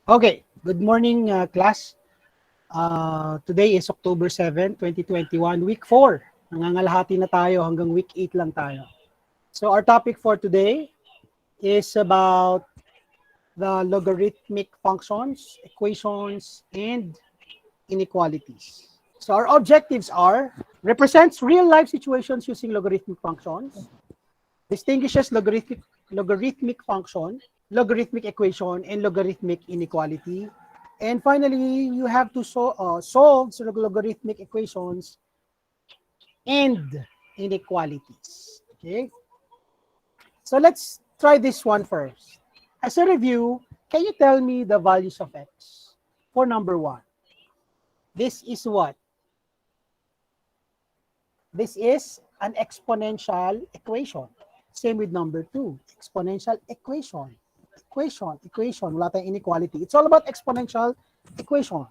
Okay, good morning class. Today is October 7, 2021, week 4. Nangangalahati na tayo hanggang week 8 lang tayo. So our topic for today is about the logarithmic functions, equations, and inequalities. So our objectives are represents real-life situations using logarithmic functions, distinguishes logarithmic function, logarithmic equation, and logarithmic inequality. And finally, you have to solve logarithmic equations and inequalities. Okay, so let's try this one first. As a review, can you tell me the values of x for number 1? This is what? This is an exponential equation. Same with number 2, exponential equation. Equation, wala tayong inequality. It's all about exponential equation.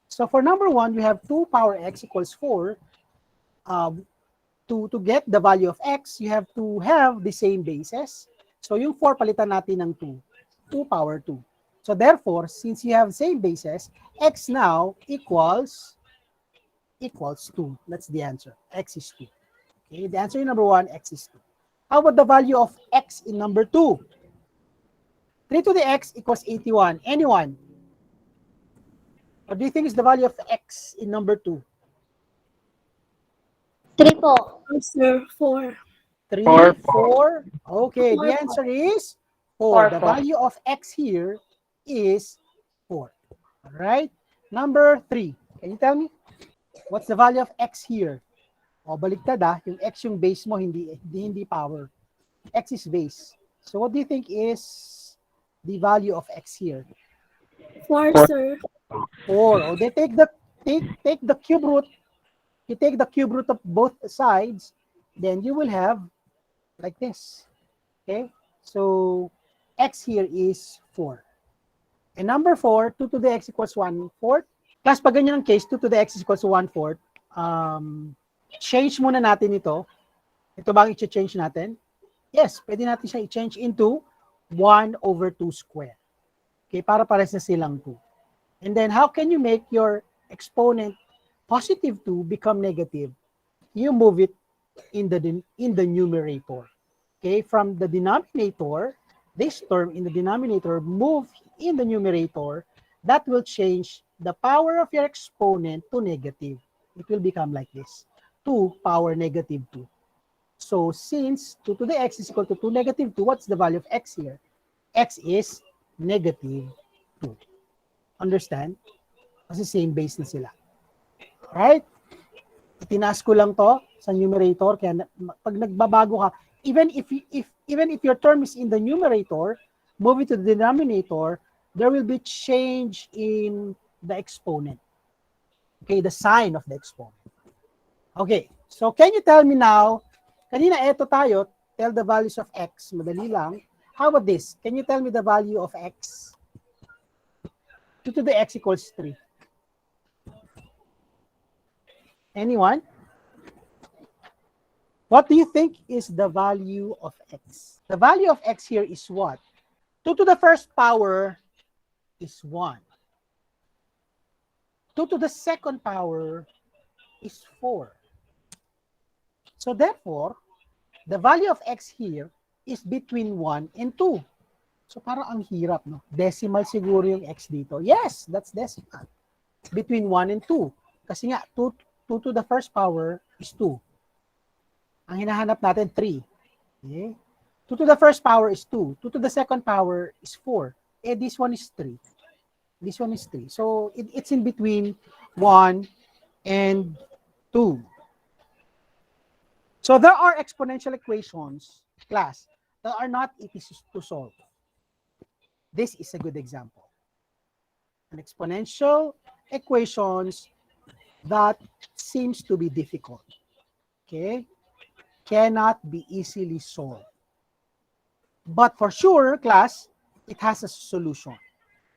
So for number 1, we have 2 power x equals 4. To get the value of x, you have to have the same bases. So yung 4, palitan natin ng 2. 2 power 2. So therefore, since you have same bases, x now equals 2. That's the answer. X is 2. Okay, the answer in number 1, x is 2. How about the value of x in number 2? 3 to the x equals 81. Anyone? What do you think is the value of x in number 2? 3 po. Sir, 4. 3, 4. Okay, the answer is 4. The 4 po. value of x here is 4. All right. Number 3. Can you tell me? What's the value of x here? O, baliktad yung x yung base mo, hindi power. X is base. So what do you think is the value of x here? 4, sir. 4. O, they take the cube root. You take the cube root of both sides, then you will have like this. Okay? So x here is 4. And number 4, 2 to the x equals 1/4. Class, pag ganyan ang case, 2 to the x equals 1/4, change muna natin ito. Ito ba ang i-change natin? Yes, pwede natin siya i-change into 1/2 square. Okay, para pares na silang 2. And then, how can you make your exponent positive 2 become negative? You move it in the numerator. Okay, from the denominator, this term in the denominator, move in the numerator, that will change the power of your exponent to negative. It will become like this, 2 power negative 2. So since 2 to the x is equal to 2 negative 2, what's the value of x here? X is negative 2. Understand? Kasi same base na sila. Alright? Itinaas ko lang to sa numerator, kaya pag nagbabago ka, even if your term is in the numerator, move it to the denominator, there will be change in the exponent. Okay, the sign of the exponent. Okay, so can you tell me now, kanina eto tayo, tell the values of x, madali lang. How about this? Can you tell me the value of x? 2 to the x equals 3. Anyone? What do you think is the value of x? The value of x here is what? 2 to the first power is 1. 2 to the second power is 4. So therefore, the value of x here is between 1 and 2. So parang ang hirap, no? Decimal siguro yung x dito. Yes, that's decimal. Between 1 and 2. Kasi nga, 2 to the first power is 2. Ang hinahanap natin, 3. Okay? 2 to the first power is 2. 2 to the second power is 4. Eh, this one is 3. This one is 3. So, it's in between 1 and 2. So, there are exponential equations, class, that are not easy to solve. This is a good example. An exponential equations that seems to be difficult. Okay? Cannot be easily solved. But for sure, class, it has a solution.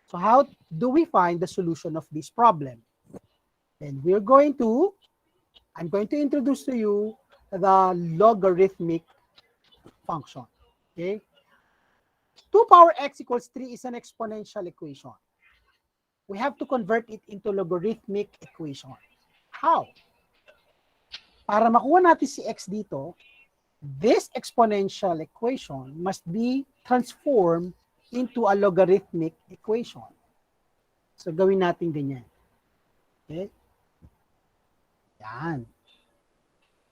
So how do we find the solution of this problem? And I'm going to introduce to you the logarithmic function. Okay? 2 power x equals 3 is an exponential equation. we have to convert it into logarithmic equation. How? Para makuha natin si x dito, this exponential equation must be transformed into a logarithmic equation. So, gawin natin din yan. Okay? Yan.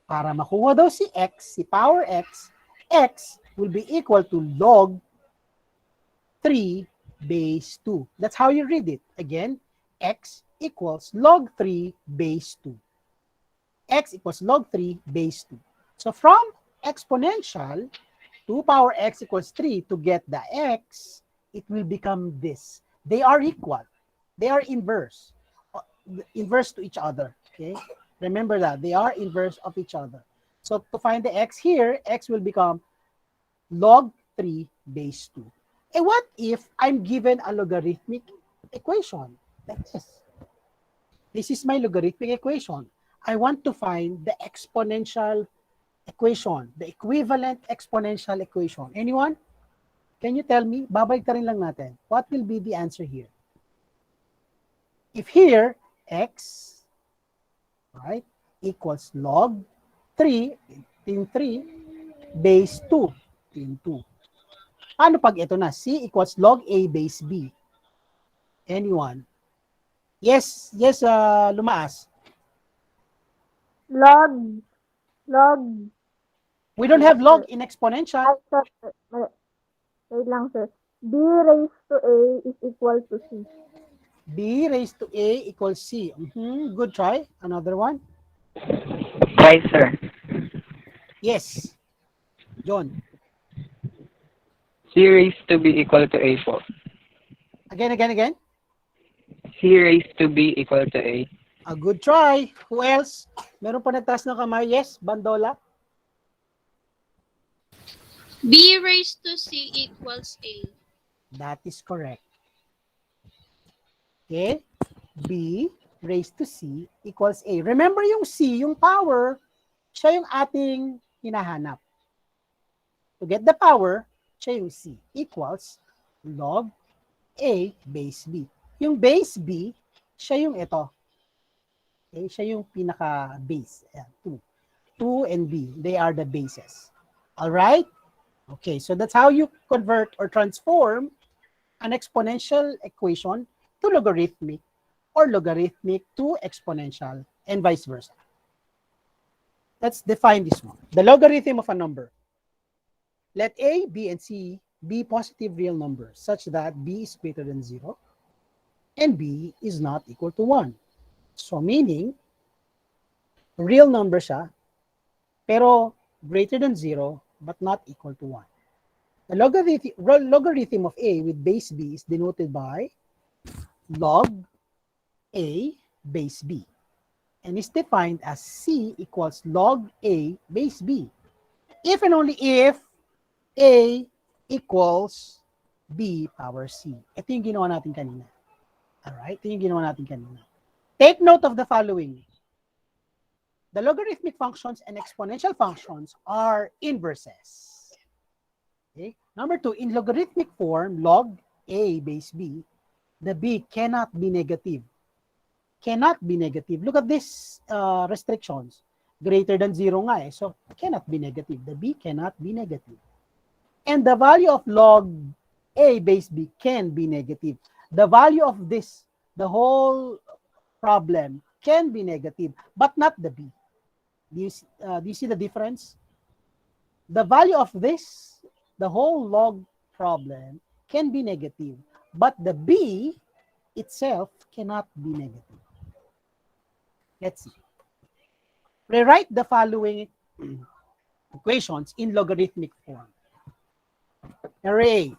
Para makuha daw si x, si power x, x will be equal to log 3 base 2. That's how you read it. Again, x equals log 3 base 2. X equals log 3 base 2. So from exponential, 2 power x equals 3 to get the x, it will become this. They are equal. They are inverse to each other. Okay? Remember that. They are inverse of each other. So to find the x here, x will become log 3 base 2. And what if I'm given a logarithmic equation like this? This is my logarithmic equation. I want to find the exponential equation, the equivalent exponential equation. Anyone? Can you tell me? Babalik rin lang natin. What will be the answer here? If here, x, right, equals log 3, in 3, base 2, in 2. Ano pag ito na? C equals log A base B. Anyone? Yes, Lumaas. Log. We don't have log in exponential. Wait lang, sir. B raised to A is equal to C. B raised to A equals C. Good try. Another one. Right, sir. Yes. John. C raised to B equal to A po. Again. C raised to B equal to A. A good try. Who else? Meron pa nagtaas ng kamay? Yes, Bandola. B raised to C equals A. That is correct. Okay? B raised to C equals A. Remember yung C, yung power, siya yung ating hinahanap. To get the power, siya yung C equals log A base B. Yung base B, siya yung ito. Okay? Siya yung pinaka-base. 2. 2 and B, they are the bases. Alright? Okay, so that's how you convert or transform an exponential equation to logarithmic or logarithmic to exponential and vice versa. Let's define this one. The logarithm of a number. Let A, B, and C be positive real numbers such that B is greater than 0 and B is not equal to 1. So meaning, real number siya, pero greater than 0 but not equal to 1. The logarithm of A with base B is denoted by log A base B and is defined as C equals log A base B. If and only if A equals B power C. Ito yung ginawa natin kanina. Alright? Ito yung ginawa natin kanina. Take note of the following. The logarithmic functions and exponential functions are inverses. Okay? Number 2, in logarithmic form, log A base B, the B cannot be negative. Cannot be negative. Look at these restrictions. Greater than 0 nga eh. So, cannot be negative. The B cannot be negative. And the value of log A base B can be negative. The value of this, the whole problem, can be negative, but not the B. Do you see the difference? The value of this, the whole log problem, can be negative, but the B itself cannot be negative. Let's see. Rewrite the following equations in logarithmic form. Array.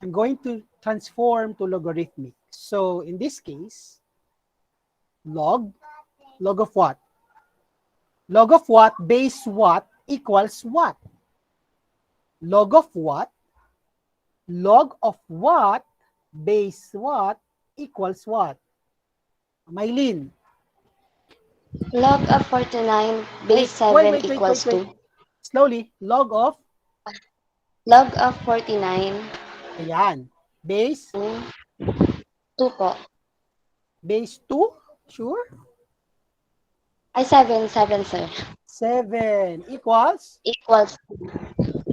I'm going to transform to logarithmic. So in this case, log of what? Log of what base what equals what? Log of what? Log of what base what equals what? Mylene. Log of 49 base 7 Wait. equals to. Slowly. Log of. Log of 49. Ayan. Base. 2 po. Base 2? Sure? Ay, 7, sir. 7 equals? Equals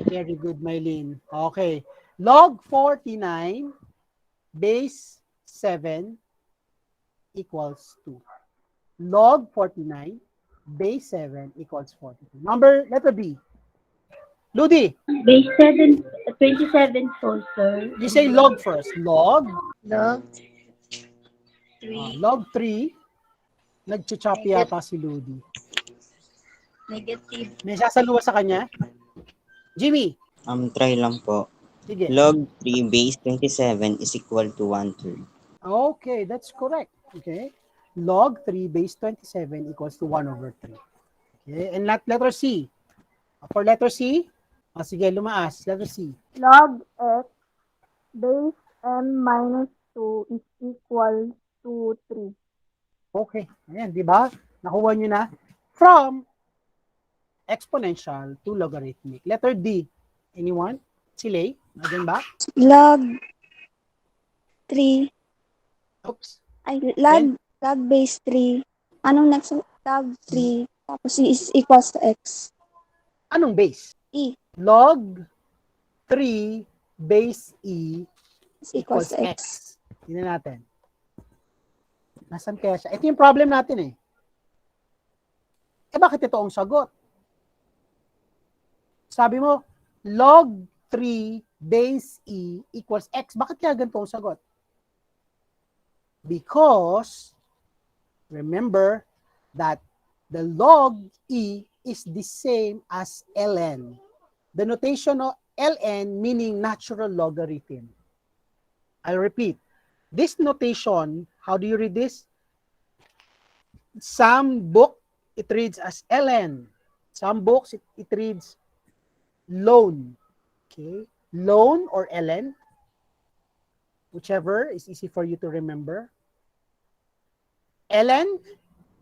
Very good, Mylene. Okay. Log 49 base 7 equals 2. Log 49 base 7 equals 42. Letter B. Ludi, Base 27 po, sir. you say log first. Log Log 3 log 3. Nag-chop yata si Ludi. negative. May sasaluwa sa kanya? Jimmy, Try lang po. sige. Log 3 base 27 is equal to 1/3. Okay, that's correct. Okay. Log 3 base 27 equals to 1/3. Okay, and letter C. For letter C, sige, lumaas. Letter C. Log x base m minus 2 is equal to 3. Okay. Ayan, di ba? Nakuha nyo na. From exponential to logarithmic. Letter D. Anyone? Si Lay? Nandiyan ba? Log 3. Oops. Ay, Then? log base 3. Anong next? Log 3. Tapos is equals to x. Anong base? E Log 3 base E is equals to x. Tingnan natin. Nasaan kaya siya? Ito yung problem natin eh. Bakit ito ang sagot? Sabi mo, log 3 base E equals x. Bakit kaya ganito ang sagot? Because, remember that the log E is the same as ln. The notation of ln meaning natural logarithm. I'll repeat. This notation, how do you read this? Some book, it reads as ln. Some books, it reads ln. Okay? Ln or ln, whichever is easy for you to remember. ln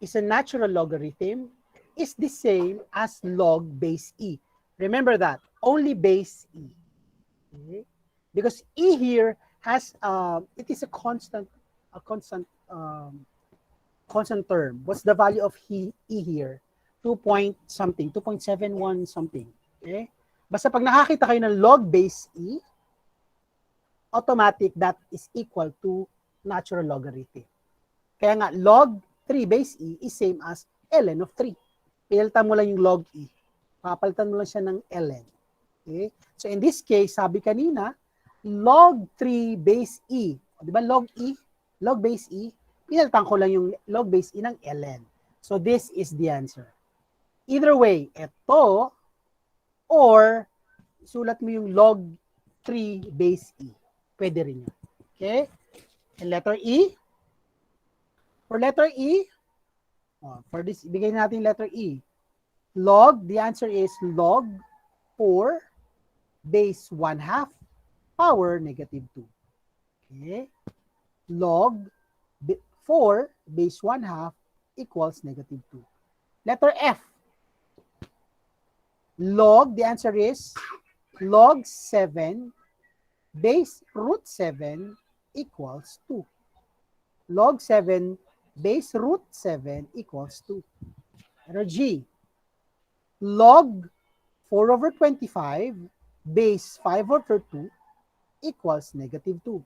is a natural logarithm, is the same as log base E. Remember that, only base E. Okay? Because E here has, it is a constant term. What's the value of E here? 2 point something, 2.71 something. Okay? Basta pag nakakita kayo ng log base E, automatic that is equal to natural logarithm. Kaya nga, log 3 base E is same as ln of 3. Pinalitan mo lang yung log E. Papalitan mo lang siya ng ln. Okay? So in this case, sabi kanina, log 3 base E. Di ba log E? Log base E. Pinalitan ko lang yung log base E ng ln. So this is the answer. Either way, ito or sulat mo yung log 3 base E. Pwede rin yun. Okay? And letter E. For letter E, for this, bigay natin letter E. Log, the answer is log 4 base 1/2 power negative 2. Okay? Log 4 base 1/2 equals negative 2. Letter F. Log, the answer is log 7 base root 7 equals 2. Log 7 base root 7 equals 2. Letter G. Log 4/25 base 5/2 equals negative 2.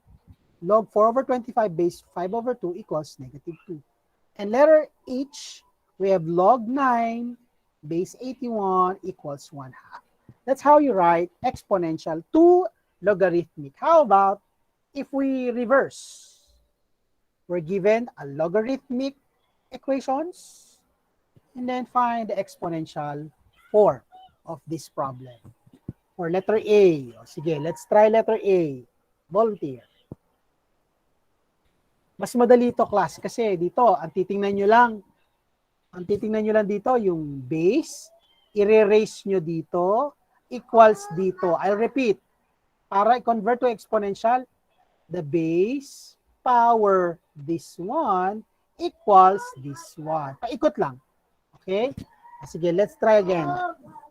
Log 4/25 base 5/2 equals negative 2. And letter H, we have log 9 base 81 equals 1/2. That's how you write exponential to logarithmic. How about if we reverse? We're given a logarithmic equations and then find the exponential form of this problem. For letter A, sige, let's try letter A. Volunteer. Mas madali ito, class, kasi dito, ang titingnan nyo lang dito, yung base, i-erase nyo dito, equals dito. I'll repeat. Para i-convert to exponential, the base power this one equals this one. Paikot lang. Okay? Sige, let's try again.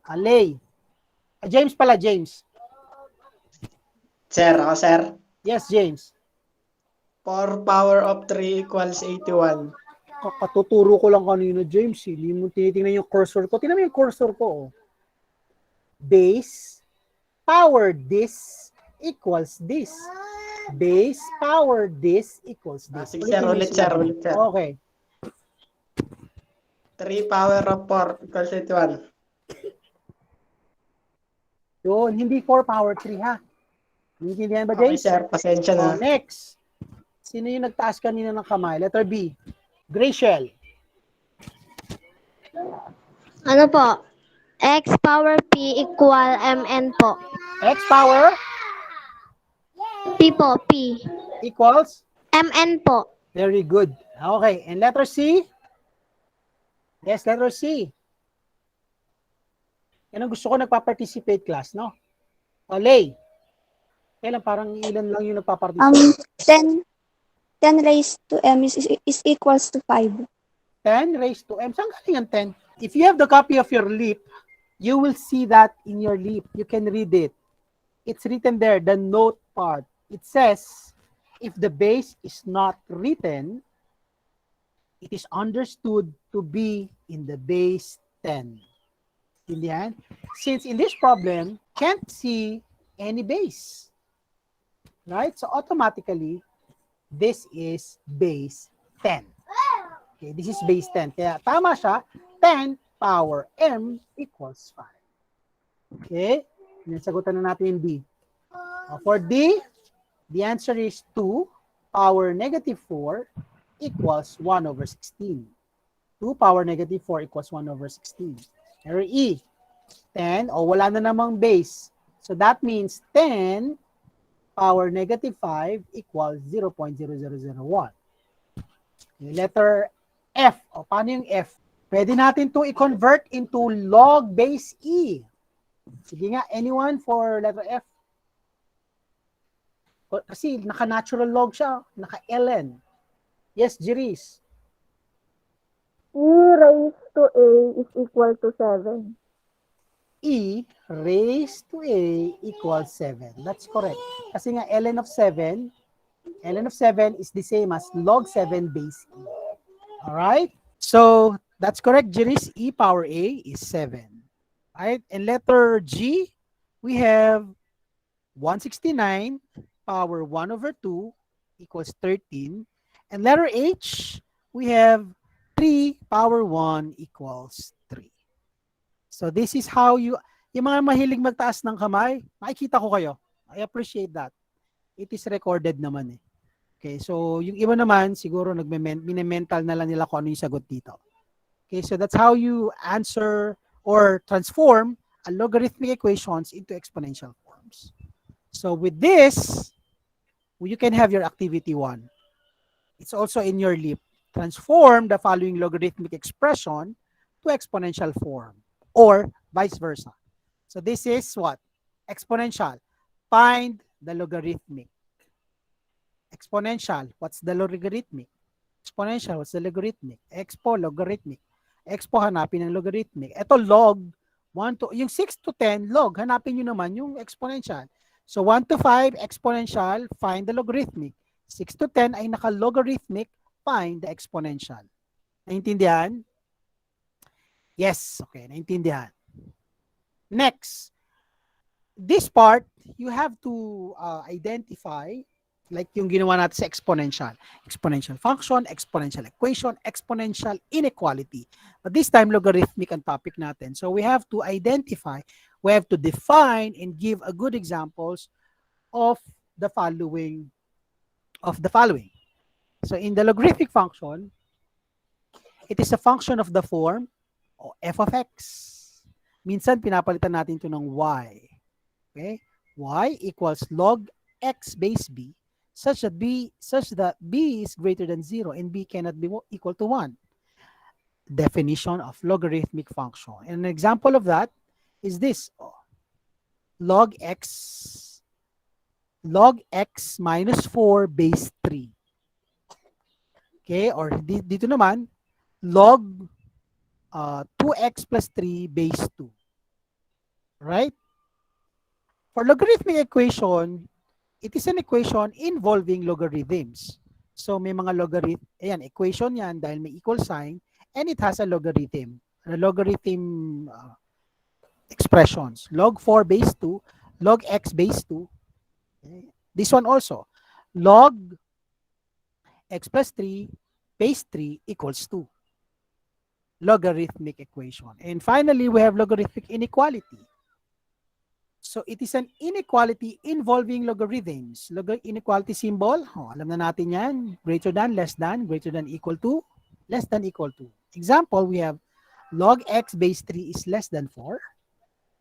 Alay. James pala, James. Sir, ako sir. Yes, James. 4 power of 3 equals 81. Katuturo ko lang kanina, James. Hindi mo tinitingnan yung cursor ko. Tingnan mo yung cursor ko. Oh. Base power this equals this. Base power this equals this. Sige, sir. Ulit, sir. Ulit, sir. Okay. 3 power of 4 equals 81. Yun, hindi 4 power 3 ha. Naiintindihan ba, Okay, James? sir. Pasensya na. Next. Sino yung nagtaas kanina ng kamay? Letter B. Graciel. Ano po? X power P equal MN po. X power P po, P. equals? MN po. Very good. Okay. And letter C? Yes, letter C. Yan ang gusto ko nagpa-participate class, no? O, Lay. Kailan parang ilan lang yung nagpa-participate? 10 raised to m is equals to 5. 10 raised to m. Saan galing ang 10? If you have the copy of your leap, you will see that in your leap. You can read it. It's written there, the note part. It says, if the base is not written, it is understood to be in the base 10. Indian? Since in this problem, can't see any base. Right? So automatically, this is base 10. Okay, this is base 10. Kaya tama siya, 10 power m equals 5. Okay? Nasagutan na natin yung D. For D, the answer is 2 power negative 4 equals 1 over 16. 2 power negative 4 equals 1 over 16. Error E, 10, wala na namang base. So that means 10 power negative 5 equals 0.0001. Okay, letter F. Paano yung F? Pwede natin to i-convert into log base E. Sige nga, anyone for letter F? Kasi naka-natural log siya, naka-ln. Yes, Jiris. E raised to A is equal to 7. E raised to A equals 7. That's correct. Kasi nga, ln of 7 is the same as log 7 base E. Alright? So, that's correct, Jiris. E power A is 7. Right? And letter G, we have 169 power 1 over 2 equals 13. And letter H, we have 3 power 1 equals 3. So this is how yung mga mahilig magtaas ng kamay, makikita ko kayo. I appreciate that. It is recorded naman eh. Okay, so yung iba naman, siguro mine-mental na lang nila kung ano yung sagot dito. Okay, so that's how you answer or transform a logarithmic equations into exponential forms. So with this, you can have your activity 1. It's also in your leap. Transform the following logarithmic expression to exponential form or vice versa. So this is what? Exponential. Find the logarithmic. Exponential. What's the logarithmic? Exponential. What's the logarithmic? Expo, logarithmic. Expo, hanapin ang logarithmic. Ito log. 1 to, yung 6 to 10, log. Hanapin nyo naman yung exponential. So 1 to 5, exponential, find the logarithmic. 6 to 10 ay naka-logarithmic, find the exponential. Naintindihan? Yes. Okay, naintindihan. Next. This part, you have to identify like yung ginawa natin sa exponential. Exponential function, exponential equation, exponential inequality. But this time, logarithmic ang topic natin. So we have to identify, we have to define and give a good examples of the following. So in the logarithmic function, it is a function of the form f of x. Minsan pinapalitan natin ito ng y. Okay? Y equals log x base b such that b is greater than 0 and b cannot be equal to 1. Definition of logarithmic function. And an example of that is this. Log x minus 4 base 3. Okay? Or dito naman, log 2x plus 3 base 2. Right? For logarithmic equation, it is an equation involving logarithms. So may mga logarithm, ayan, equation yan dahil may equal sign and it has a logarithm. A logarithm expressions. Log 4 base 2, log x base 2. Okay. This one also. Log x plus 3 base 3 equals 2. Logarithmic equation. And finally, we have logarithmic inequality. So it is an inequality involving logarithms. Inequality symbol, alam na natin yan. Greater than, less than, greater than, equal to, less than, equal to. Example, we have log x base 3 is less than 4.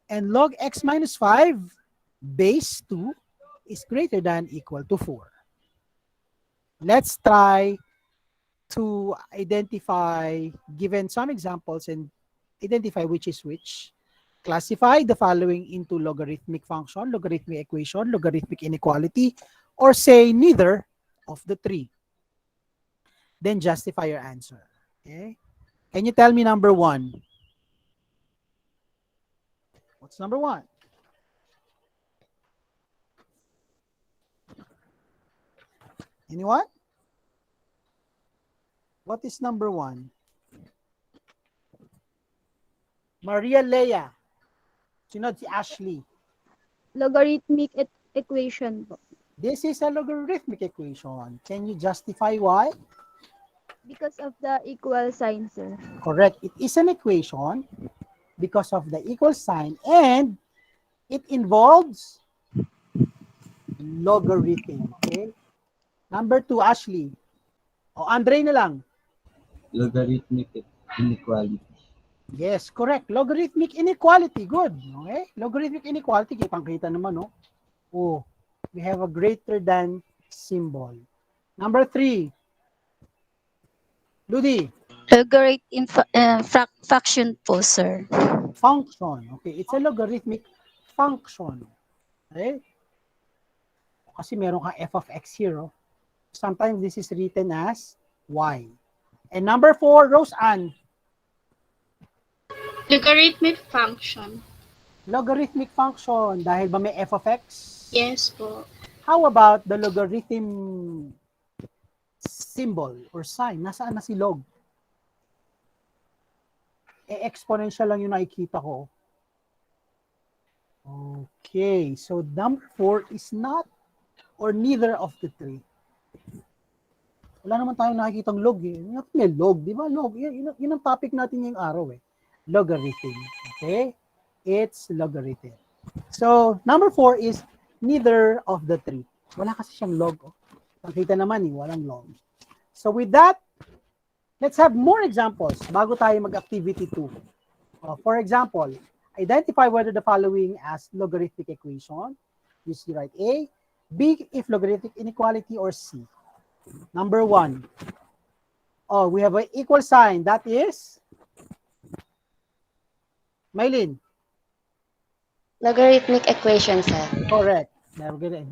And log x minus 5 base 2 is greater than, equal to 4. Let's try to identify, given some examples and identify which is which. Classify the following into logarithmic function, logarithmic equation, logarithmic inequality, or say neither of the three. Then justify your answer. Okay? Can you tell me number 1? What's number 1? Anyone? What is number 1? Maria Leia. Sunod si Ashley. Logarithmic equation po. This is a logarithmic equation. Can you justify why? Because of the equal sign, sir. Correct. It is an equation because of the equal sign and it involves logarithm. Okay? Number 2, Ashley. O, Andre na lang. Logarithmic inequality. Yes, correct. Logarithmic inequality. Good. Okay? Logarithmic inequality. Kitang-kita naman, no? Oh, we have a greater than symbol. Number 3. Ludi. Logarithm fraction po, sir. Function. Okay, it's a logarithmic function. Okay? Kasi meron kang f of x here. Oh. Sometimes this is written as y. And number 4, Rose Ann. Logarithmic function. Logarithmic function. Dahil ba may f of x? Yes po. How about the logarithm symbol or sign? Nasaan na si log? Exponential lang yung nakikita ko. Okay, so number 4 is not or neither of the three. Wala naman tayong nakikitang log eh. May log, di ba? Log. Yun ang topic natin ngayong araw eh. Logarithm. Okay? It's logarithm. So, number 4 is neither of the three. Wala kasi siyang log. Oh. Nakita naman eh, walang log. So, with that, let's have more examples bago tayo mag-activity 2. For example, identify whether the following as logarithmic equation. You see right A. B, if logarithmic inequality, or C. Number 1. Oh, we have an equal sign. That is Mylene. Logarithmic equation, sir. Correct.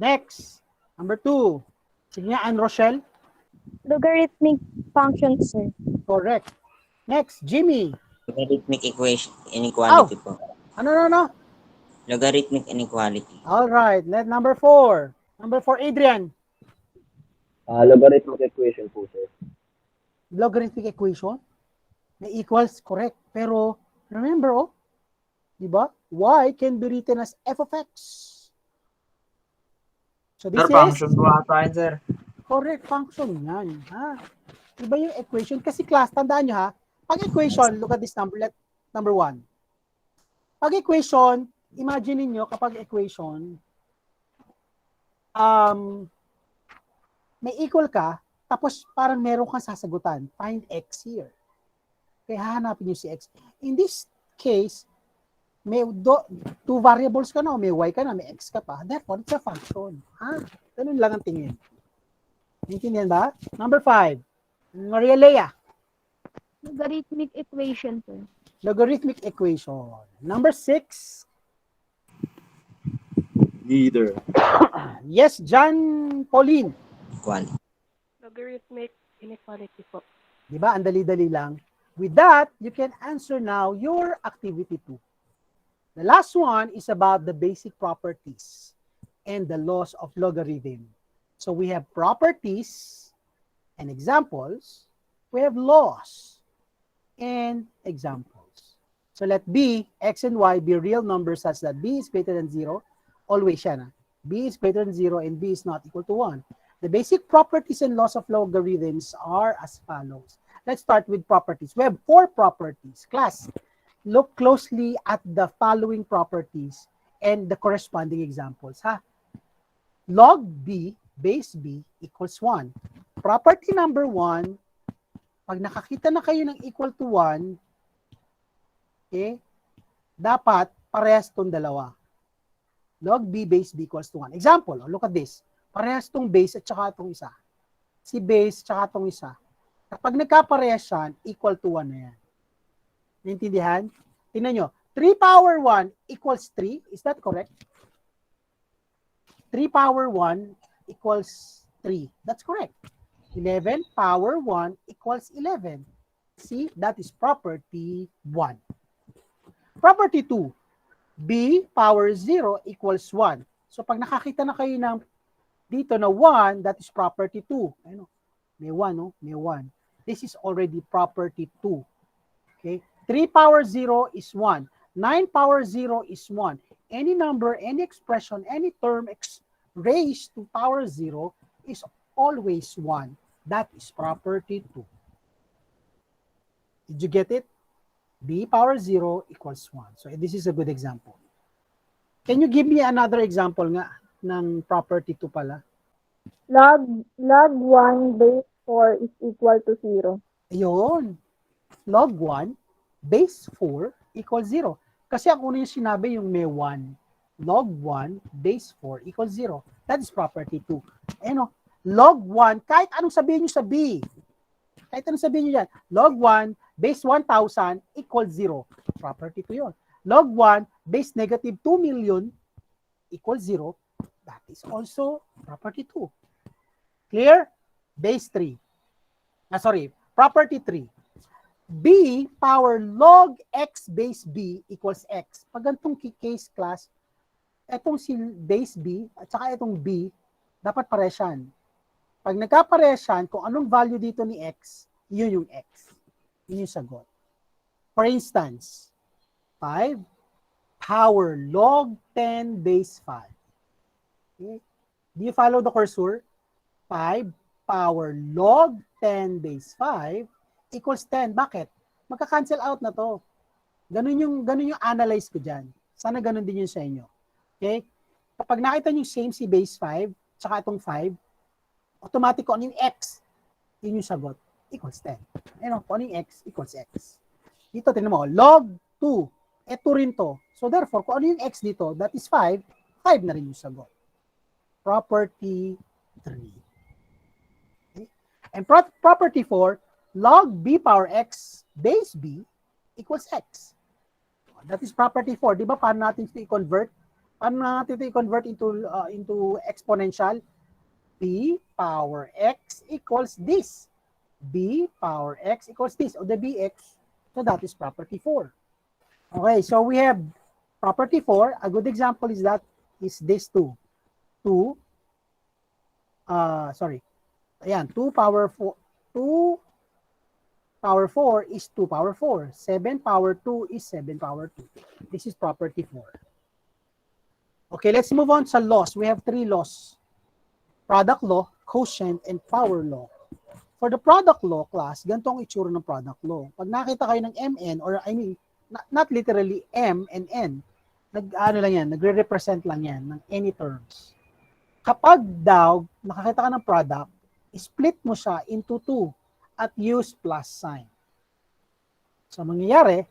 Next. Number 2. Sige nga, Ann Rochelle. Logarithmic function, sir. Correct. Next, Jimmy. Logarithmic equation inequality po. Ano? Logarithmic inequality. All right. Number 4. Number 4, Adrian. Logarithmic equation po, sir. Logarithmic equation. May equals, correct. Pero, remember, oh, di ba? Y can be written as f of x. So this function is po ata yun, sir. correct function yan. Ha? Iba yung equation. Kasi class, tandaan nyo ha, pag equation, look at this number, number 1. Pag equation, imagine niyo kapag equation, may equal ka, tapos parang meron kang sasagutan. Find x here. Kaya hahanapin nyo si x. In this case, may two variables ka na, may y ka na, may x ka pa. Therefore, it's a function. Ha? Ganun lang ang tingin. Intindihan ba? Number 5. Maria Lea. Logarithmic equation, sir. Logarithmic equation. Number 6. Neither. Yes, John Pauline. Equality. Logarithmic inequality po. Diba? Ang dali-dali lang. With that, you can answer now your activity 2. The last one is about the basic properties and the laws of logarithm. So we have properties and examples, we have laws and examples. So let B, X and Y be real numbers such that B is greater than 0. Always siya na. B is greater than 0 and B is not equal to 1. The basic properties and laws of logarithms are as follows. Let's start with properties. We have 4 properties. Class, look closely at the following properties and the corresponding examples. Ha? Log B, base B equals 1. Property number 1, pag nakakita na kayo ng equal to 1, okay, dapat parehas itong dalawa. Log B base B equals to 1. Example, look at this. Parehas itong base at saka itong isa. Si base at saka itong isa. Kapag nagkaparehas yan, equal to 1 na yan. Naintindihan? Tingnan nyo. 3 power 1 equals 3. Is that correct? 3 power 1 equals 3. That's correct. 11 power 1 equals 11. See, that is property 1. Property 2. B power 0 equals 1. So pag nakakita na kayo ng dito na 1, that is property 2. Ano? May 1, no? May 1. This is already property 2. Okay? 3 power 0 is 1. 9 power 0 is 1. Any number, any expression, any term raised to power 0 is always 1. That is property 2. Did you get it? B power 0 equals 1. So this is a good example. Can you give me another example nga ng property 2 pala? Log 1 base 4 is equal to 0. Ayun. Log 1 base 4 equals 0. Kasi ang una yung sinabi yung may 1. Log 1 base 4 equals 0. That is property 2. Ayun o. Log 1, kahit anong sabihin nyo sa B. Kahit anong sabihin nyo yan. Log 1 base 1,000 equals 0. Property 2 yun. Log 1 base negative 2 million equals 0. That is also property 2. Clear? Base 3. Property 3. B power log X base B equals X. Pag ganitong case class, etong si base B at saka etong B, dapat parehas yan. Pag nagkaparehas yan, kung anong value dito ni X, yun yung X. Yun yung sagot. For instance, 5 power log 10 base 5. Okay. Do you follow the cursor? 5 power log 10 base 5 equals 10. Bakit? Magka-cancel out na to. Ganun yung analyze ko dyan. Sana ganun din yun sa inyo. Okay? Kapag nakita nyo same si base 5, tsaka itong 5, automatic kung ano yung X, yun yung sagot. Equals 10. Ano, kung ano yung X, equals X. Dito, tingnan mo, log 2. Ito rin to. So therefore, kung ano yung X dito, that is 5, 5 na rin yung sagot. Property 3. Okay? And property 4, log B power X base B equals X. That is property 4. Di ba paano natin ito i-convert? Paano natin ito i-convert into exponential? B power X equals this. B power X equals this. O the BX. So that is property 4. Okay, so we have property 4. A good example is this 2. 2 power 4. 2 power 4 is 2 power 4. 7 power 2 is 7 power 2. This is property 4. Okay, let's move on sa laws. We have 3 laws. Product law, quotient, and power law. For the product law class, ganito ang itsura ng product law. Pag nakita kayo ng MN, or I mean, not literally M and N, nagre-represent lang yan ng any terms. Kapag daw nakakita ka ng product, split mo siya into 2 at use plus sign. So, mangyayari,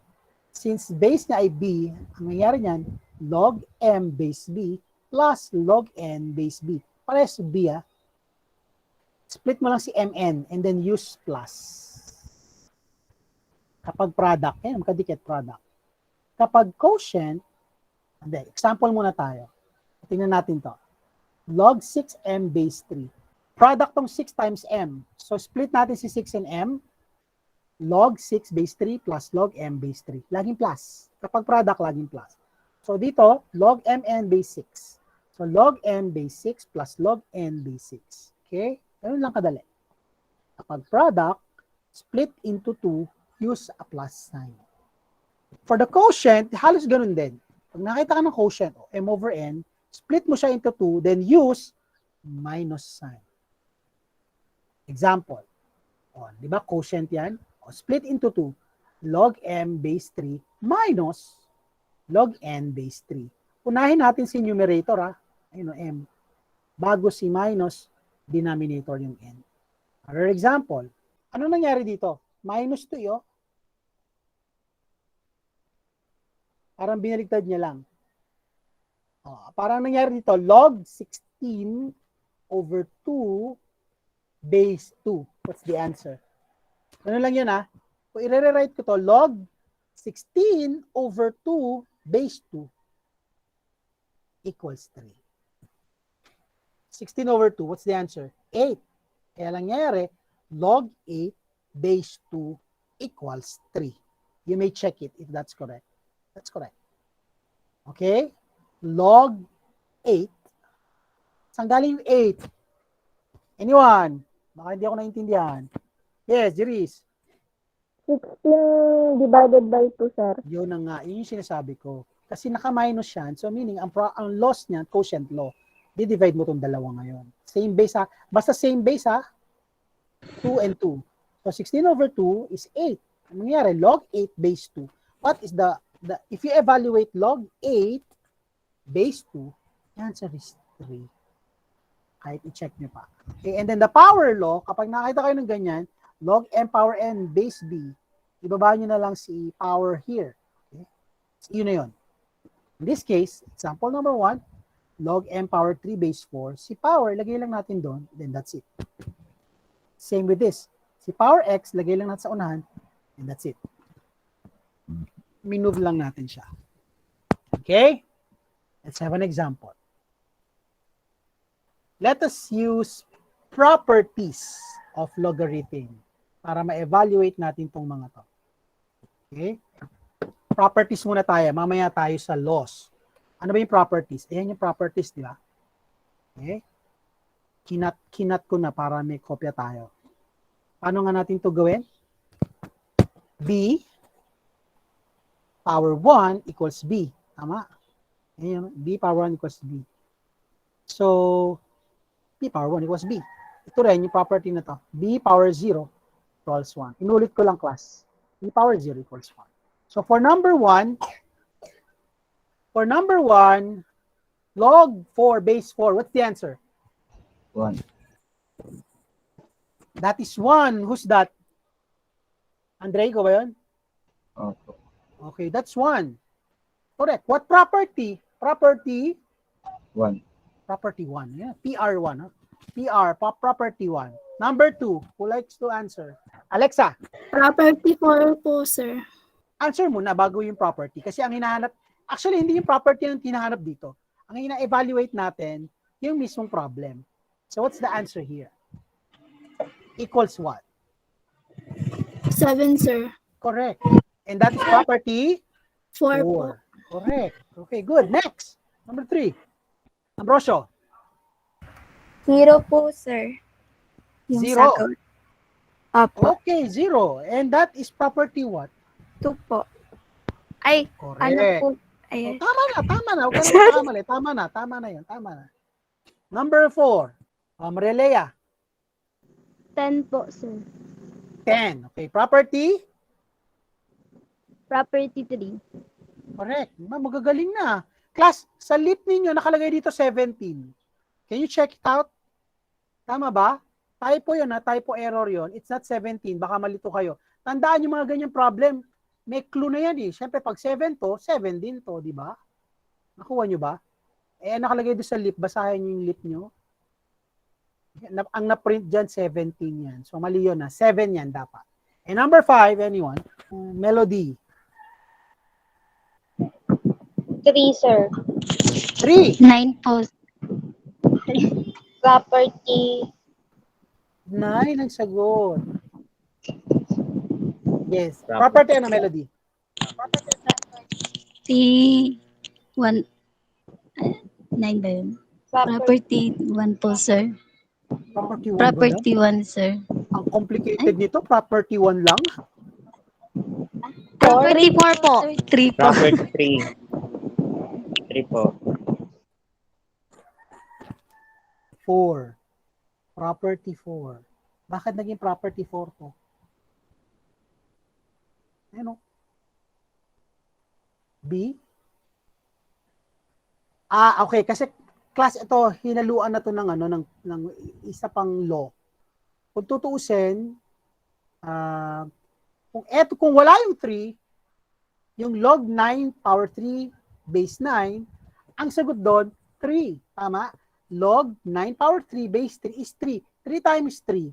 since base niya ay B, ang mangyayari niyan, log M base B plus log N base B. Parehas B, split mo lang si MN and then use plus. Kapag product, magkadikit product. Kapag quotient, example muna tayo. Tingnan natin to. Log 6M base 3. Product tong 6 times M. So split natin si 6 and M. Log 6 base 3 plus log M base 3. Laging plus. Kapag product, laging plus. So dito, log MN base 6. So log M base 6 plus log N base 6. Okay? Ganun lang kadali. Kapag product, split into 2, use a plus sign. For the quotient, halos ganun din. Pag nakita ka ng quotient, m over n, split mo siya into 2, then use minus sign. Example. Di ba quotient yan? Split into 2. Log m base 3 minus log n base 3. Unahin natin si numerator, ayun m. Bago si minus, denominator yung n. Another example. Ano nangyari dito? Minus 2, Parang binaligtad niya lang. Parang nangyari dito, log 16 over 2 base 2. What's the answer? Ano lang yun, Kung i-rewrite ko to, log 16 over 2 base 2 equals 3. 16 over 2, what's the answer? 8. Kaya lang nangyari, log 8 base 2 equals 3. You may check it if that's correct. That's correct. Okay? Log 8. Saan galing yung 8? Anyone? Baka hindi ako naintindihan. Yes, Jeris. 16 divided by 2, sir. Yun na nga. Yun yung sinasabi ko. Kasi naka-minus yan. So meaning, ang loss niyan, quotient law. Di-divide mo itong dalawa ngayon. Same base, Basta same base, 2 and 2. So 16 over 2 is 8. Ang nangyari, log 8 base 2. What is the if you evaluate log 8 base 2, the answer is 3. Kahit i-check nyo pa. Okay, and then the power law, kapag nakita kayo ng ganyan, log m power n base b, ibaba nyo na lang si power here. Okay? Yun na yun. In this case, example number 1, log m power 3 base 4, si power, lagay lang natin doon, then that's it. Same with this. Si power x, lagay lang natin sa unahan, and that's it. Minove lang natin siya. Okay? Let's have an example. Let us use properties of logarithm para ma-evaluate natin itong mga to. Okay? Properties muna tayo. Mamaya tayo sa laws. Ano ba yung properties? Ayan yung properties, di ba? Okay? Kinat ko na para may kopya tayo. Paano nga natin to gawin? B power 1 equals B. Tama? Ayan, B power 1 equals B. So, B power 1 equals B. Ito rin yung property na to. B power 0 equals 1. Inulit ko lang, class. B power 0 equals 1. So, for number 1, log 4 base 4, what's the answer? 1. That is 1. Who's that? Andre, ko ba yun? Opo. Okay, that's 1. Correct. What property? Property 1. Property 1. Yeah, PR1. Property 1. Number 2, who likes to answer? Alexa, Property 4 po, sir. answer muna bago yung property. Kasi ang hinahanap, actually hindi yung property ang hinahanap dito. Ang ina-evaluate natin, yung mismong problem. So what's the answer here? Equals what? 7, sir. Correct. And that is property 4 po. 4. Correct. Okay, good. Next. Number 3. Ambrosio. 0 po, sir. Yung 0. sagot. Opo. Okay, 0. And that is property what? 2 po. Ay, Correct. ano po? Oh, Ay, tama na. Huwag ka na magkamali. Tama na yun. Number 4. Marielea. 10 po, sir. 10. Okay, property? Property 3. Correct. Magagaling na. Class, sa lip ninyo, nakalagay dito 17. Can you check it out? Tama ba? Typo yun, typo error yun. It's not 17. Baka malito kayo. Tandaan yung mga ganyang problem. May clue na yan eh. Siyempre, pag 7 to, 7 din to, di ba? Nakuha nyo ba? Eh, nakalagay doon sa lip. Basahin nyo yung lip nyo. Ang na-print dyan, 17 yan. So, mali yun na. 7 yan dapat. And number 5, anyone? Melody. 3, sir. 3. 9 po. Property 9 ang sagot. Yes. Property ano, Melody? T 1 9 ba yun? Property 1 po, sir. Property 1 ba Property 1, sir. yan? Ang complicated nito. Property 1 lang. Property 4 po. 3 po. Property 3. 3 po. 4. Property 4. Bakit naging property 4 to? Ano? B? Okay. Kasi class ito, hinaluan na to ng, ng isa pang law. Kung tutuusin, kung wala yung 3, yung log 9 power 3 base 9, ang sagot doon, 3. Tama? Log 9 power 3 base 3 is 3. 3 times 3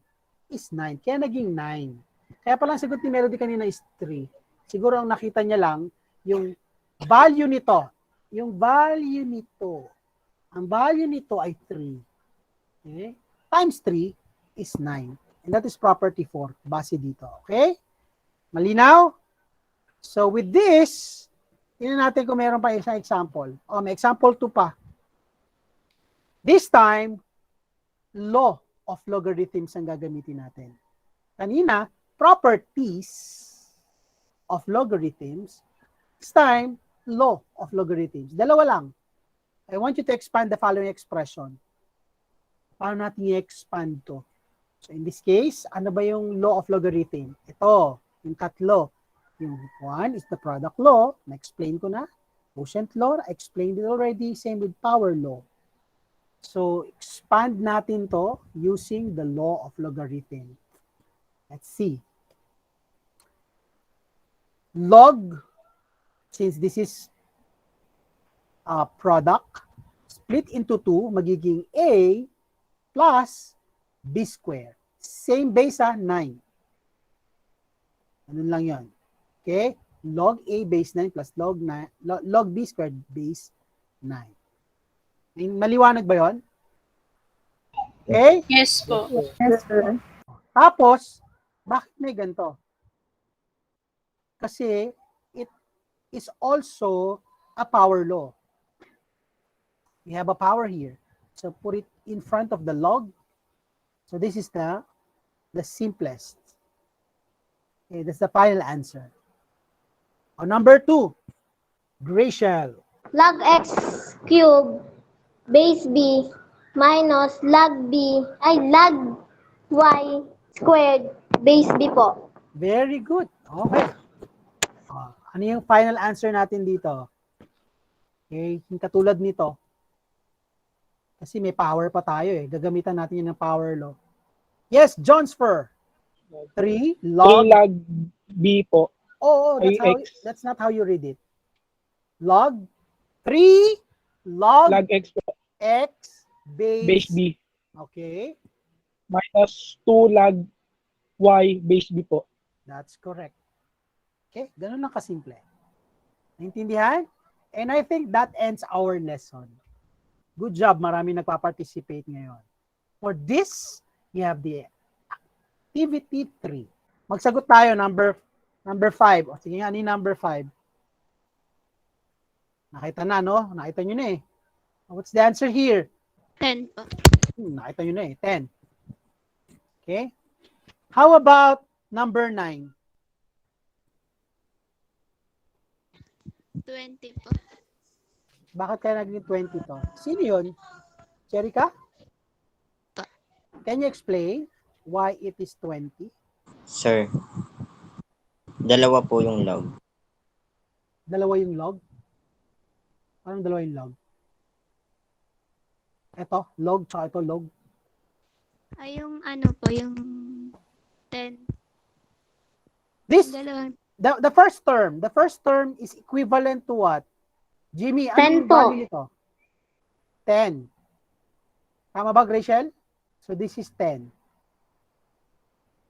is 9. Kaya naging 9. Kaya pala ang sagot ni Melody kanina is 3. Siguro ang nakita niya lang, yung value nito. Yung value nito. Ang value nito ay 3. Okay? Times 3 is 9. And that is property 4. Base dito. Okay? Malinaw? So with this, tingnan natin kung meron pa isang example. May example 2 pa. This time, law of logarithms ang gagamitin natin. Kanina, properties of logarithms. This time, law of logarithms. Dalawa lang. I want you to expand the following expression. Paano natin i-expand to? So in this case, ano ba yung law of logarithm? Ito, yung tatlo. Yung 1 is the product law. Na-explain ko na. Quotient law, I explained it already. Same with power law. So, expand natin to using the law of logarithm. Let's see. Log, since this is a product, split into 2, magiging A plus B square. Same base 9. Ano lang yon? Okay? Log A base 9 plus log B squared base 9. Maliwanag ba yon? Okay? Yes po. Yes, sir. Tapos, bakit may ganito? Kasi it is also a power law. We have a power here. So put it in front of the log. So this is the simplest. Okay, that's the final answer. Number 2, Gracial. Log x cubed base b minus log y squared base b po. Very good. Okay. Ano yung final answer natin dito? Okay, yung katulad nito. Kasi may power pa tayo eh. Gagamitan natin yun ng power law. Yes, Johnsfer. 3 log. 3 log B po. Oh, Ay, that's not how you read it. Log 3 log Log x po. x base. Base B. Okay, Minus 2 log Y base B po. that's correct. Okay, ganun lang kasimple. Naintindihan? And I think that ends our lesson. Good job, marami nagpa-participate ngayon. For this, we have the activity 3. Magsagot tayo, number 5. O sige nga, ni number 5. Nakita na, no? Nakita nyo na eh. What's the answer here? 10 po. Nakita nyo na eh, 10. Okay? How about number 9? 20 po. Bakit kaya naging 20 to? Sino yun? Jerica? Can you explain why it is 20? Sir, dalawa po yung log. Dalawa yung log? Anong dalawa yung log? Ito, log, tsaka ito, log. Ay, yung ano po, yung 10. This, Dalawang the first term is equivalent to what? Jimmy, 10 anong po. value nito? 10. Tama ba, Rachel? So this is 10.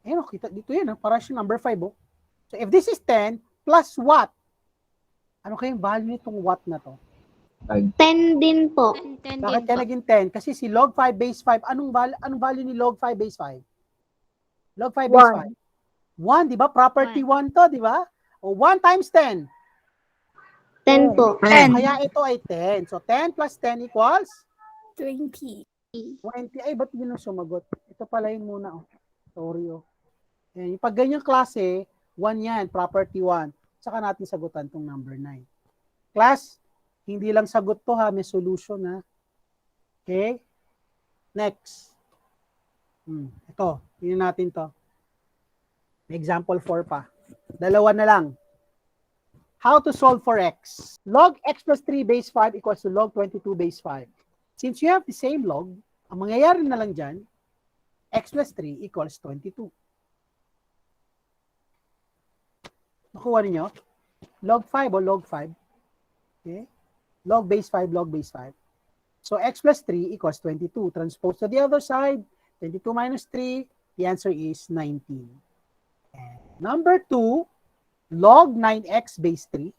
Ayun, kita dito yan, para siya number 5. Oh. So if this is 10 plus what? Ano kayang value nitong what na to? 10 din po. 10 Bakit din kaya po. naging 10? Kasi si log 5 base 5, anong value ni log 5 base 5? Log 5 base 5? 1, di ba? Property 1 to, di ba? O 1 times 10. 10 po. 10. Kaya ito ay 10. So 10 plus 10 equals 20. 20. Ay, ba't yun ang sumagot? Ito pala yun muna. Oh. Sorry. Oh. And pag ganyang klase, 1 yan, property 1. Saka natin sagutan tong number 9. Class, hindi lang sagot to ha, may solution ha. Okay? Next. Ito, tingnan natin to. May example 4 pa. Dalawa na lang. How to solve for x? Log x plus 3 base 5 equals to log 22 base 5. Since you have the same log, ang mangyayari na lang dyan, x plus 3 equals 22. Nakuha ninyo? Log 5 o log 5. Okay? Log base 5, log base 5. So x plus 3 equals 22. Transpose to the other side. 22 minus 3, the answer is 19. And number 2, log 9x base 3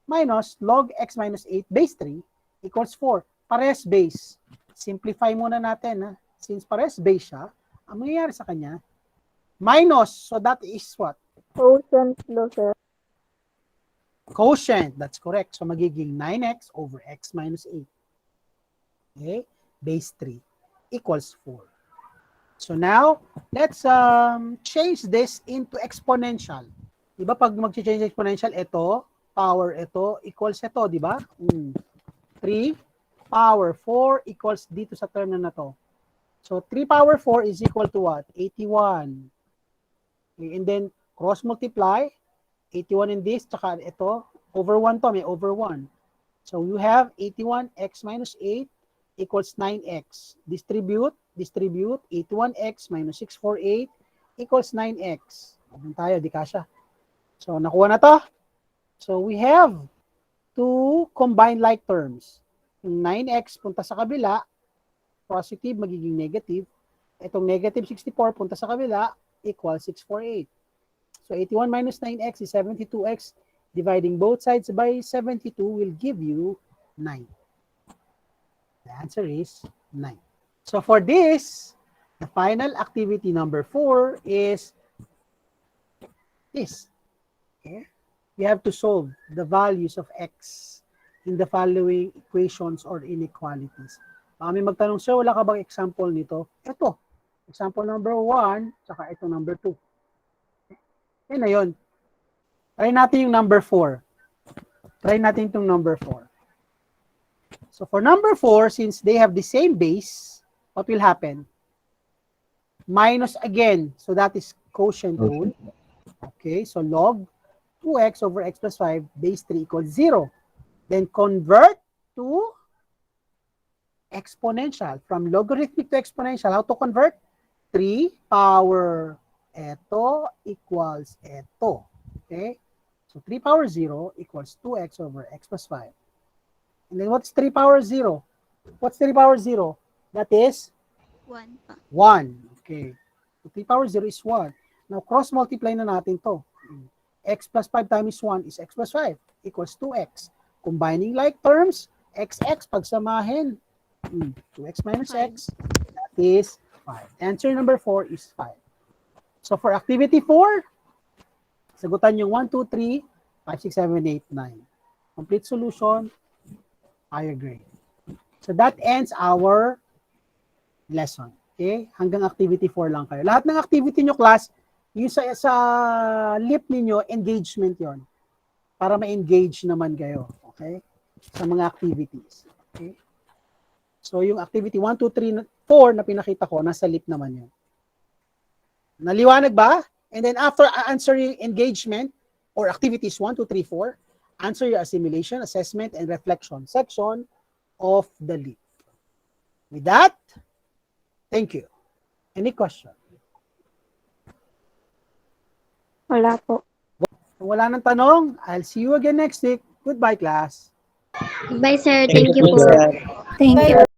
minus log x minus 8 base 3 equals 4. Pares base. Simplify muna natin. Ha? Since pares base siya, ang mangyayari sa kanya, minus. So that is what? Quotient flow, sir. Quotient. That's correct. So magiging 9x over x minus 8. Okay? Base 3 equals 4. So now, let's change this into exponential. Diba pag mag-change exponential, ito, power ito, equals ito, diba? 3 power 4 equals dito sa term na to. So 3 power 4 is equal to what? 81. Okay, and then cross multiply, 81 in this, tsaka ito, over 1 to, may over 1. So you have 81x minus 8 equals 9x. Distribute, 81x minus 648 equals 9x. Abang tayo, di kasya. So nakuha na to. So we have to combine like terms. Yung 9x punta sa kabila, positive magiging negative. Itong negative 64 punta sa kabila, equals 648. So 81 minus 9x is 72x. Dividing both sides by 72 will give you 9. The answer is 9. So for this, the final activity number 4 is this. Okay? You have to solve the values of x in the following equations or inequalities. Kami magtanong, sir, wala ka bang example nito? Ito. Example number 1, saka ito number 2. Yan na yun. Try natin yung number 4. Try natin itong number 4. So for number 4, since they have the same base, what will happen? Minus again. So that is quotient rule. Okay, so log 2x over x plus 5 base 3 equals 0. Then convert to exponential. From logarithmic to exponential, how to convert? 3 power eto equals eto. Okay? So 3 power 0 equals 2x over x plus 5. And then what's 3 power 0? What's 3 power 0? That is 1 pa. 1. Okay. So 3 power 0 is 1. Now cross multiply na natin to. X plus 5 times 1 is x plus 5 equals 2x. Combining like terms, xx pagsamahin. 2x minus x, that is 5. Answer number 4 is 5. So for activity 4, sagutan yung 1, 2, 3, 5, 6, 7, 8, 9. Complete solution, higher grade. So that ends our lesson. Okay? Hanggang activity 4 lang kayo. Lahat ng activity nyo, class, yung sa lip ninyo, engagement yon para ma-engage naman kayo. Okay? Sa mga activities. Okay? So yung activity 1, 2, 3, 4 na pinakita ko, nasa lip naman yun. Naliwanag ba? And then after answering engagement or activities 1, 2, 3, 4, answer your assimilation, assessment, and reflection section of the LEAP. With that, thank you. Any question? Wala po. Kung wala nang tanong, I'll see you again next week. Goodbye, class. Bye, sir. Thank you po. Thank you.